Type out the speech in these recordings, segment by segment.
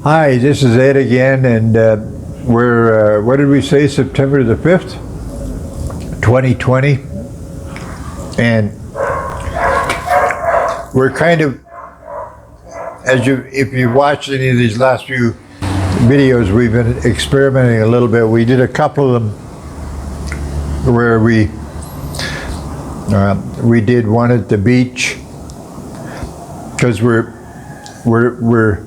Hi, this is Ed again, and we're, what did we say, September the 5th, 2020? And we're kind of, if you've watched any of these last few videos, we've been experimenting a little bit. We did a couple of them where we did one at the beach, because we're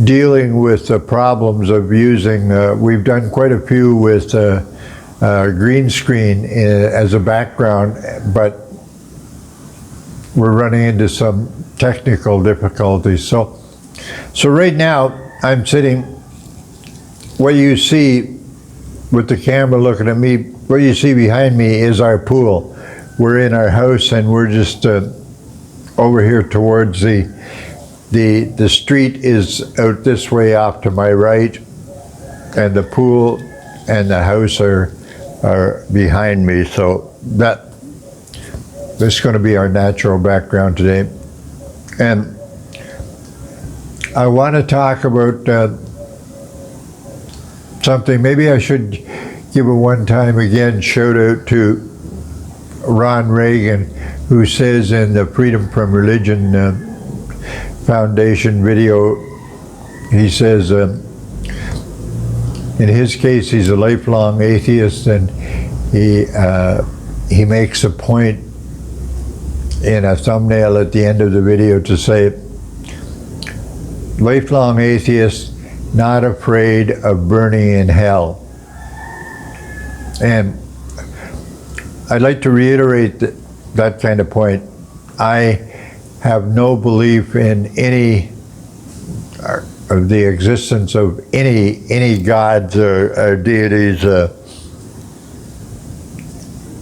dealing with the problems of using, we've done quite a few with green screen as a background, but we're running into some technical difficulties. So right now I'm sitting, what you see with the camera looking at me, what you see behind me is our pool. We're in our house and we're just over here towards the street is out this way off to my right, and the pool and the house are behind me. So this is going to be our natural background today. And I want to talk about something. Maybe I should give a one-time again shout out to Ron Reagan, who says in the Freedom from Religion Foundation video, he says in his case he's a lifelong atheist, and he makes a point in a thumbnail at the end of the video to say, lifelong atheist, not afraid of burning in hell. And I'd like to reiterate that kind of point. I have no belief in any of the existence of any gods or deities,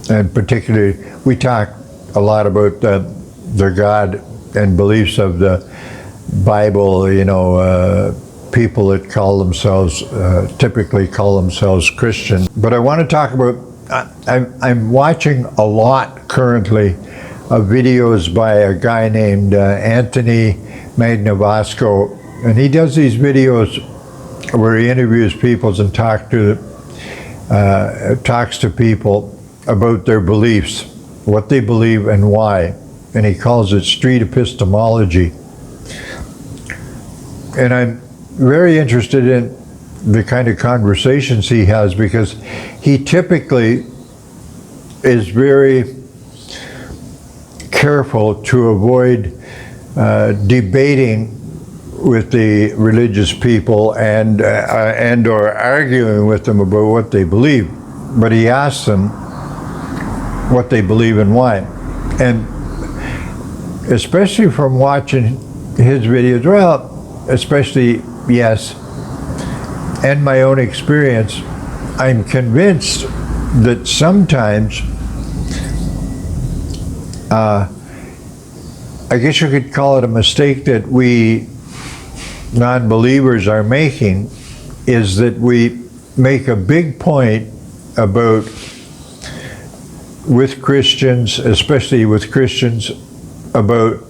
and particularly we talk a lot about the God and beliefs of the Bible. You know, people that call themselves typically call themselves Christian. But I want to talk about. I'm watching a lot currently of videos by a guy named Anthony Magnavasco, and he does these videos where he interviews people and talks to people about their beliefs, what they believe and why, and he calls it street epistemology. And I'm very interested in the kind of conversations he has, because he typically is very careful to avoid debating with the religious people and or arguing with them about what they believe, but he asks them what they believe and why. And especially from watching his videos, well, especially, yes, and my own experience, I'm convinced that sometimes I guess you could call it a mistake that we non-believers are making, is that we make a big point about, with Christians, especially with Christians, about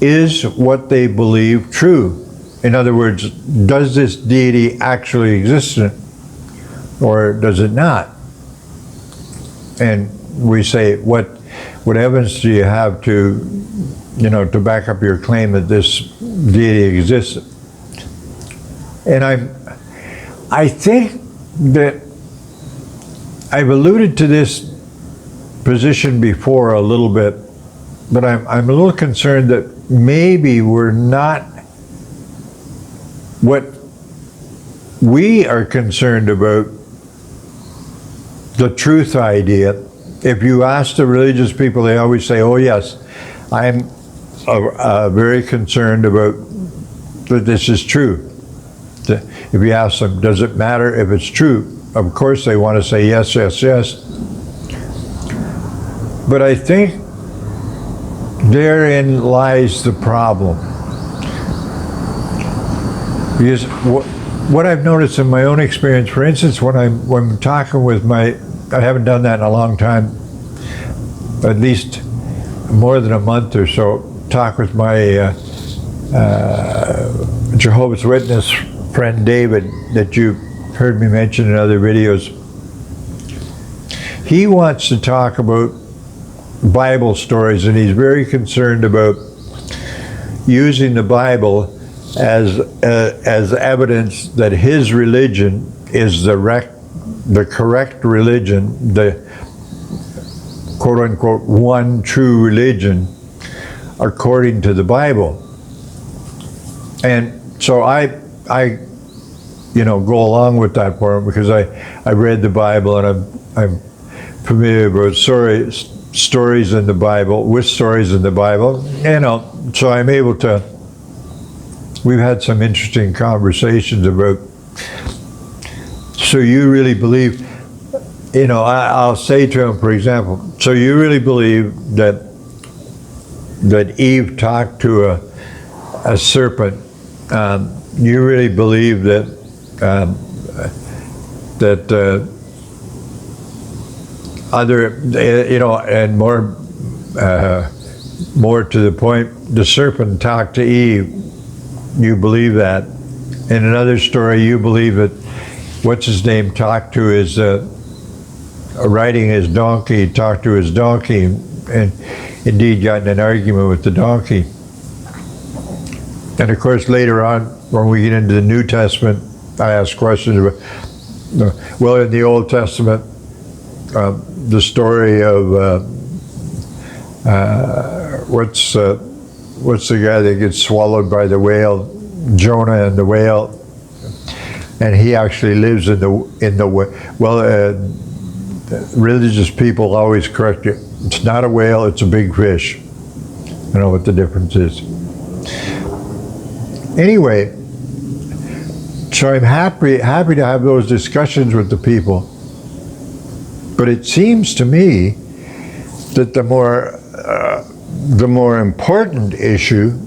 is what they believe true? In other words, does this deity actually exist or does it not? And we say, what evidence do you have to back up your claim that this deity exists? And I think that I've alluded to this position before a little bit, but I'm a little concerned that maybe we're not what we are concerned about, the truth idea. If you ask the religious people, they always say, oh yes, I'm very concerned about that this is true. If you ask them, does it matter if it's true? Of course they want to say yes, yes, yes. But I think therein lies the problem. Because what I've noticed in my own experience, for instance, when I'm talking with I haven't done that in a long time, at least more than a month or so, talk with my Jehovah's Witness friend David that you heard me mention in other videos. He wants to talk about Bible stories, and he's very concerned about using the Bible as evidence that his religion is the correct religion, the quote-unquote one true religion according to the Bible. And so I go along with that part because I read the Bible, and I'm familiar with stories in the Bible, so I'm able to, we've had some interesting conversations about, so you really believe, I'll say to him, for example, so you really believe that Eve talked to a serpent? You really believe that other, and more to the point, the serpent talked to Eve. You believe that? In another story, you believe that what's his name talked to his riding his donkey, talked to his donkey, and indeed got in an argument with the donkey. And of course, later on, when we get into the New Testament, I ask questions about, well, in the Old Testament, the story of what's the guy that gets swallowed by the whale, Jonah and the whale, and he actually lives in the well. Religious people always correct you. It's not a whale; it's a big fish. I know what the difference is. Anyway, so I'm happy to have those discussions with the people. But it seems to me that the more important issue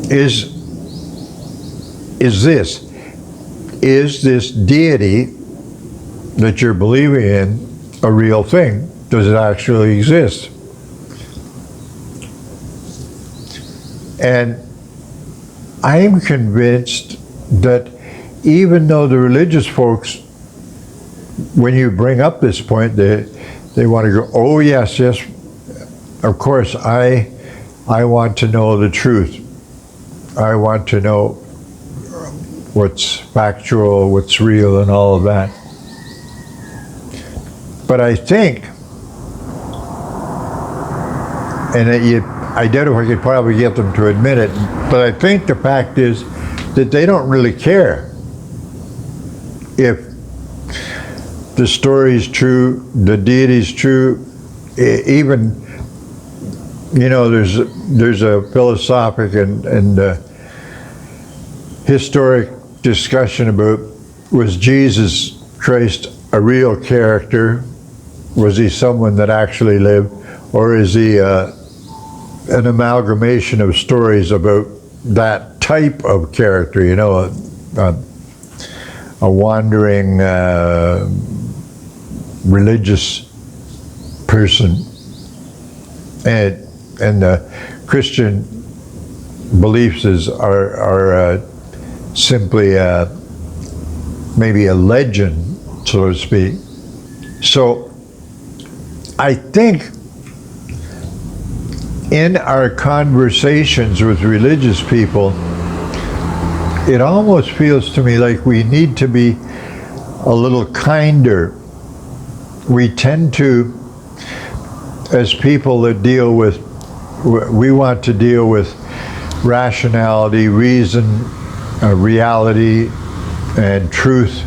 is this: is this deity that you're believing in a real thing? Does it actually exist? And I am convinced that even though the religious folks, when you bring up this point, they want to go, oh yes, of course, I want to know the truth. I want to know what's factual, what's real, and all of that. But I think, and I doubt if I could probably get them to admit it, but I think the fact is that they don't really care if the story's true, the deity's true. Even, there's a philosophic and historic discussion about, was Jesus Christ a real character? Was he someone that actually lived? Or is he an amalgamation of stories about that type of character, a wandering religious person? And the Christian beliefs are simply maybe a legend, so to speak. So I think in our conversations with religious people, it almost feels to me like we need to be a little kinder. We tend to, as people that deal with, we want to deal with rationality, reason, reality, and truth.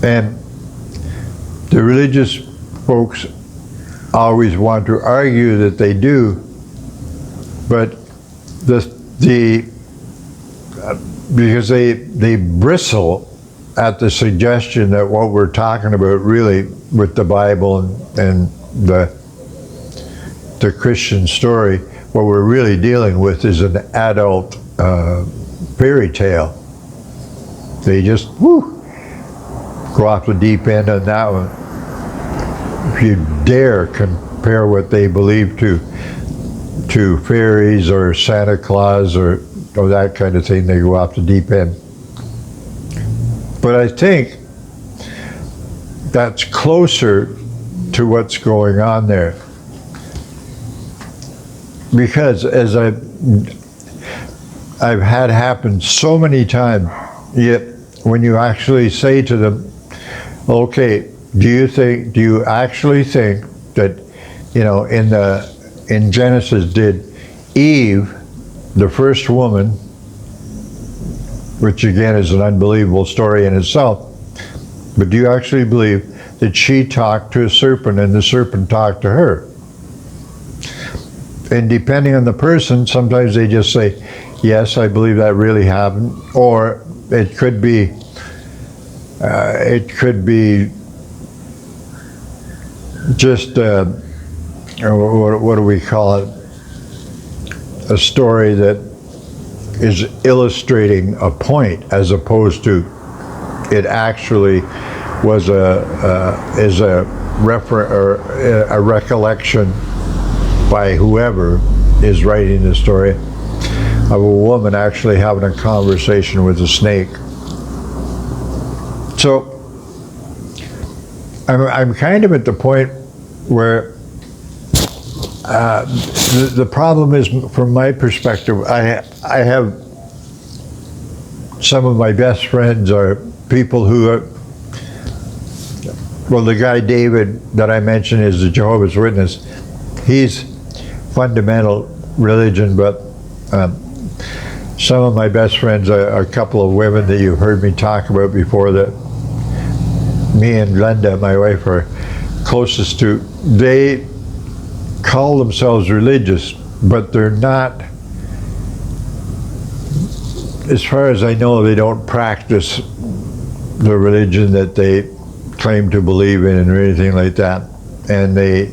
And the religious folks always want to argue that they do, but because they bristle at the suggestion that what we're talking about really with the Bible and the Christian story, what we're really dealing with is an adult fairy tale. They just go off the deep end on that one. If you dare compare what they believe to fairies or Santa Claus or or that kind of thing, they go off the deep end. But I think that's closer to what's going on there. Because as I've had happen so many times, yet when you actually say to them, okay, do you actually think that, in Genesis, did Eve, the first woman, which again is an unbelievable story in itself, but do you actually believe that she talked to a serpent and the serpent talked to her? And depending on the person, sometimes they just say, yes, I believe that really happened, or it could be just what do we call it? A story that is illustrating a point, as opposed to it actually was a recollection by whoever is writing the story of a woman actually having a conversation with a snake. So I'm kind of at the point where the problem is, from my perspective, I have some of my best friends are people who are, well, the guy David that I mentioned is a Jehovah's Witness. He's fundamental religion, but some of my best friends are a couple of women that you've heard me talk about before, that me and Glenda, my wife, are closest to. They call themselves religious, but they're not, as far as I know, they don't practice the religion that they claim to believe in or anything like that. And they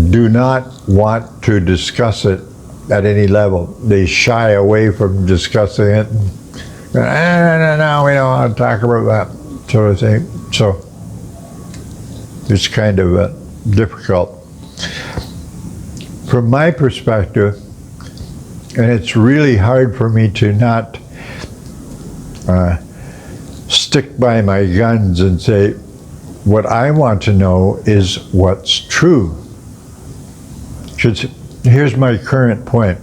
do not want to discuss it at any level. They shy away from discussing it. No, we don't want to talk about that sort of thing. So it's kind of difficult. From my perspective, and it's really hard for me to not stick by my guns and say, what I want to know is what's true. Because here's my current point.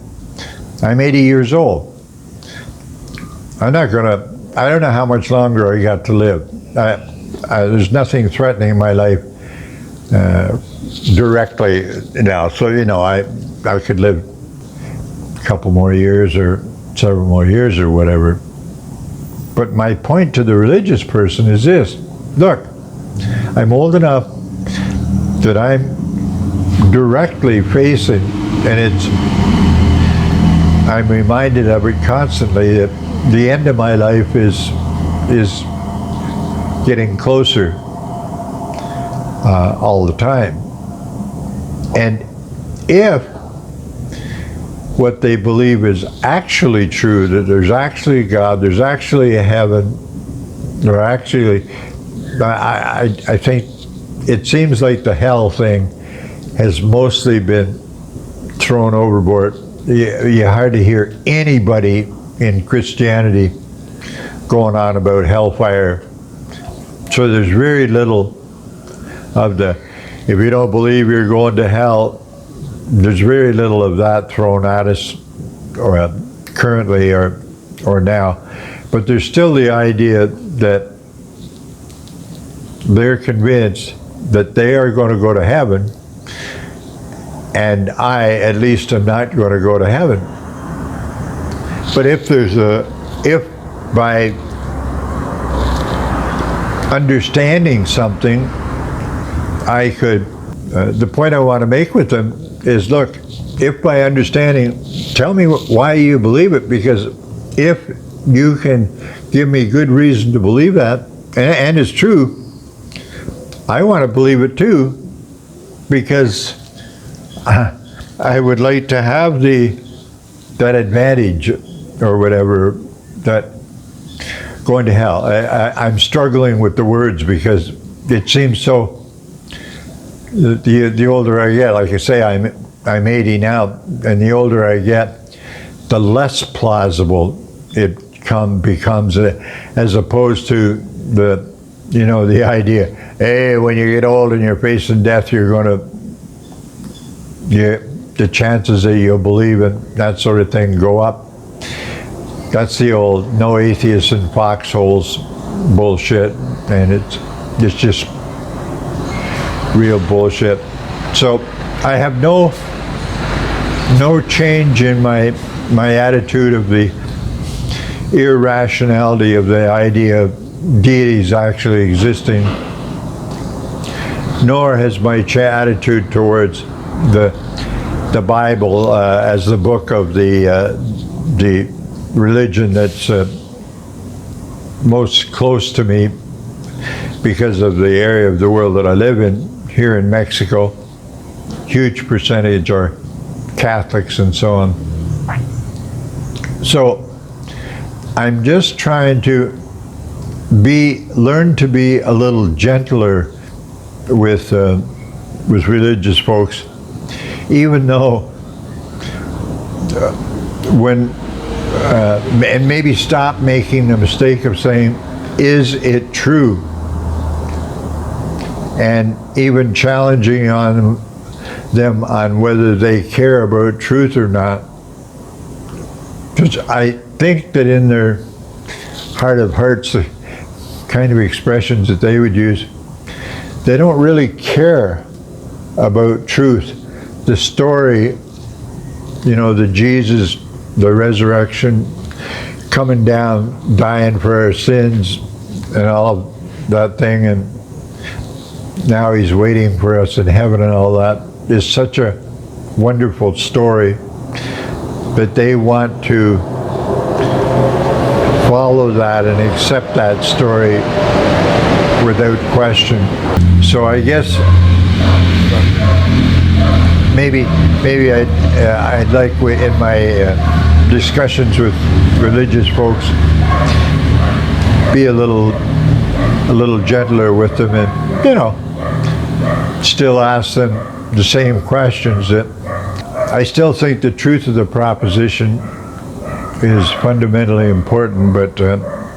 I'm 80 years old. I don't know how much longer I got to live. There's nothing threatening my life directly now. So, I could live a couple more years or several more years or whatever. But my point to the religious person is this: look, I'm old enough that I'm directly facing, and I'm reminded of it constantly, that the end of my life is getting closer all the time. And if what they believe is actually true, that there's actually God, there's actually a heaven, or actually, I think it seems like the hell thing has mostly been thrown overboard. You hardly hear anybody in Christianity going on about hellfire. So there's very little of the, if you don't believe you're going to hell, there's very little of that thrown at us, or currently or now. But there's still the idea that they're convinced that they are going to go to heaven, and I, at least, am not going to go to heaven. But if by understanding something, I could, the point I want to make with them is, look, if by understanding, tell me why you believe it, because if you can give me good reason to believe that, and it's true, I want to believe it too, because I would like to have that advantage, or whatever, that going to hell. I'm struggling with the words, because it seems so. The older I get, like I say, I'm 80 now, and the older I get, the less plausible it becomes, as opposed to the idea, hey, when you get old and you're facing death, the chances that you'll believe in that sort of thing go up. That's the old no atheists in foxholes bullshit, and it's just real bullshit. So I have no change in my attitude of the irrationality of the idea of deities actually existing, nor has my attitude towards the Bible as the book of the religion that's most close to me because of the area of the world that I live in. Here in Mexico, huge percentage are Catholics and so on. So I'm just trying to learn to be a little gentler with religious folks, even though and maybe stop making the mistake of saying, is it true? And even challenging on them on whether they care about truth or not. Because I think that in their heart of hearts, the kind of expressions that they would use, they don't really care about truth. The story, the Jesus, the resurrection, coming down, dying for our sins, and all of that thing, and now he's waiting for us in heaven and all that, is such a wonderful story that they want to follow that and accept that story without question. So I guess maybe I'd like in my discussions with religious folks be a little gentler with them, and still ask them the same questions. That I still think the truth of the proposition is fundamentally important, but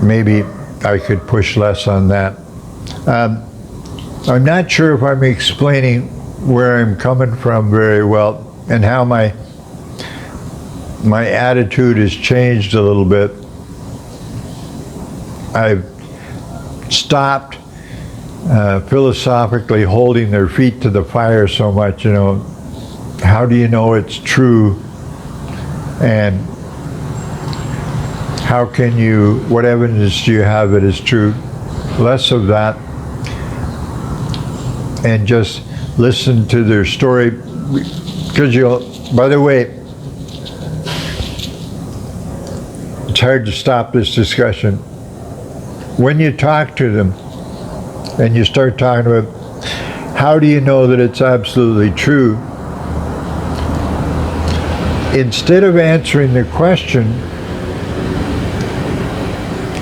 maybe I could push less on that. I'm not sure if I'm explaining where I'm coming from very well and how my attitude has changed a little bit. I've stopped philosophically holding their feet to the fire so much. How do you know it's true? And how can you, what evidence do you have that it's true? Less of that, and just listen to their story. Because by the way, it's hard to stop this discussion. When you talk to them and you start talking about how do you know that it's absolutely true, instead of answering the question,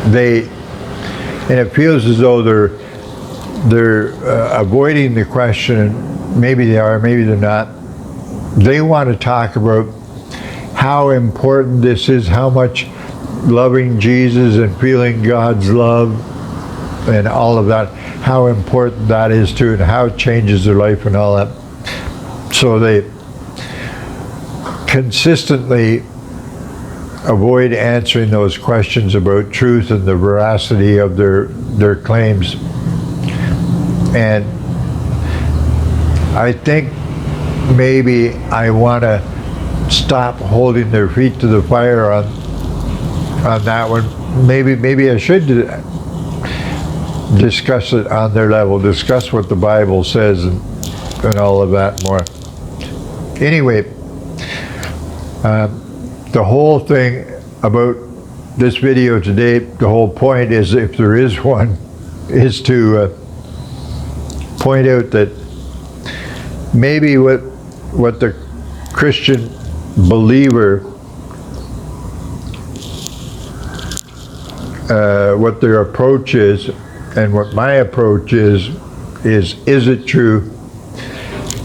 and it feels as though they're avoiding the question. Maybe they are, maybe they're not. They want to talk about how important this is, how much loving Jesus and feeling God's love and all of that, how important that is to, and how it changes their life and all that. So they consistently avoid answering those questions about truth and the veracity of their claims. And I think maybe I want to stop holding their feet to the fire on that one. Maybe I should discuss it on their level, discuss what the Bible says and all of that more. Anyway, the whole thing about this video today, the whole point is, if there is one, is to point out that maybe what the Christian believer, what their approach is, and what my approach is it true,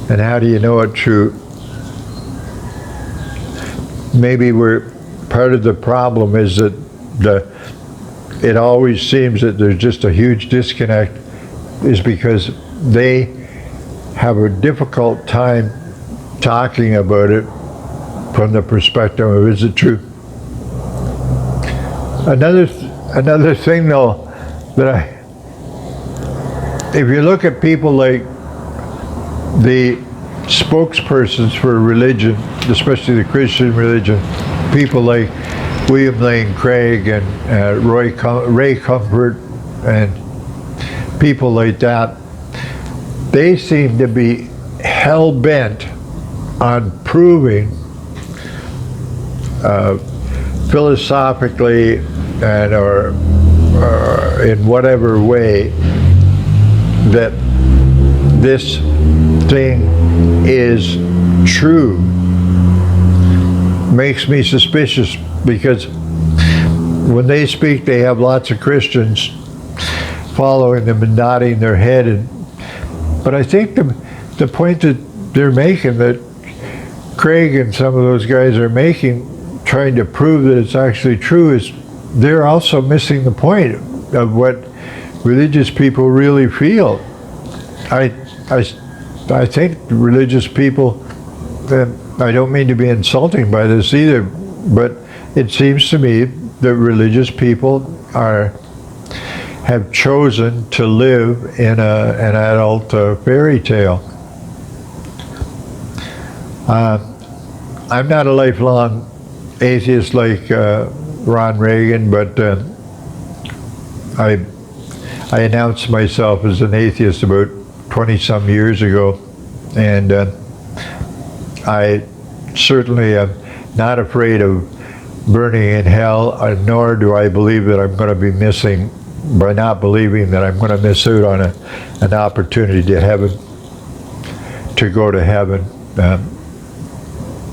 and how do you know it's true? Maybe we're part of the problem is that it always seems that there's just a huge disconnect, is because they have a difficult time talking about it from the perspective of, is it true? Another thing though, if you look at people like the spokespersons for religion, especially the Christian religion, people like William Lane Craig and Ray Comfort and people like that, they seem to be hell-bent on proving philosophically and or in whatever way that this thing is true. Makes me suspicious, because when they speak, they have lots of Christians following them and nodding their head. But I think the point that they're making, that Craig and some of those guys are making, trying to prove that it's actually true, is they're also missing the point of what religious people really feel. I think religious people, and I don't mean to be insulting by this either, but it seems to me that religious people have chosen to live in an adult fairy tale. I'm not a lifelong atheist like Ron Reagan, but I announced myself as an atheist about 20-some years ago, and I certainly am not afraid of burning in hell, nor do I believe that I'm going to be missing, by not believing that I'm going to miss out on an opportunity to go to heaven.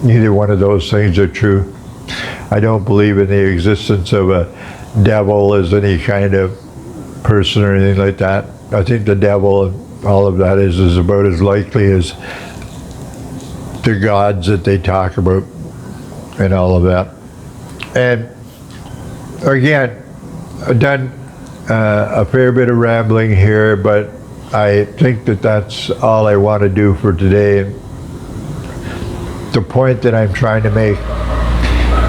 Neither one of those things are true. I don't believe in the existence of a devil as any kind of person or anything like that. I think the devil and all of that is about as likely as the gods that they talk about and all of that. And again, I've done a fair bit of rambling here, but I think that that's all I want to do for today. The point that I'm trying to make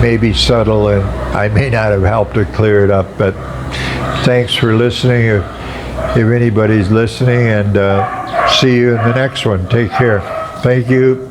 may be subtle, and I may not have helped to clear it up, but thanks for listening if anybody's listening, and see you in the next one. Take care. Thank you.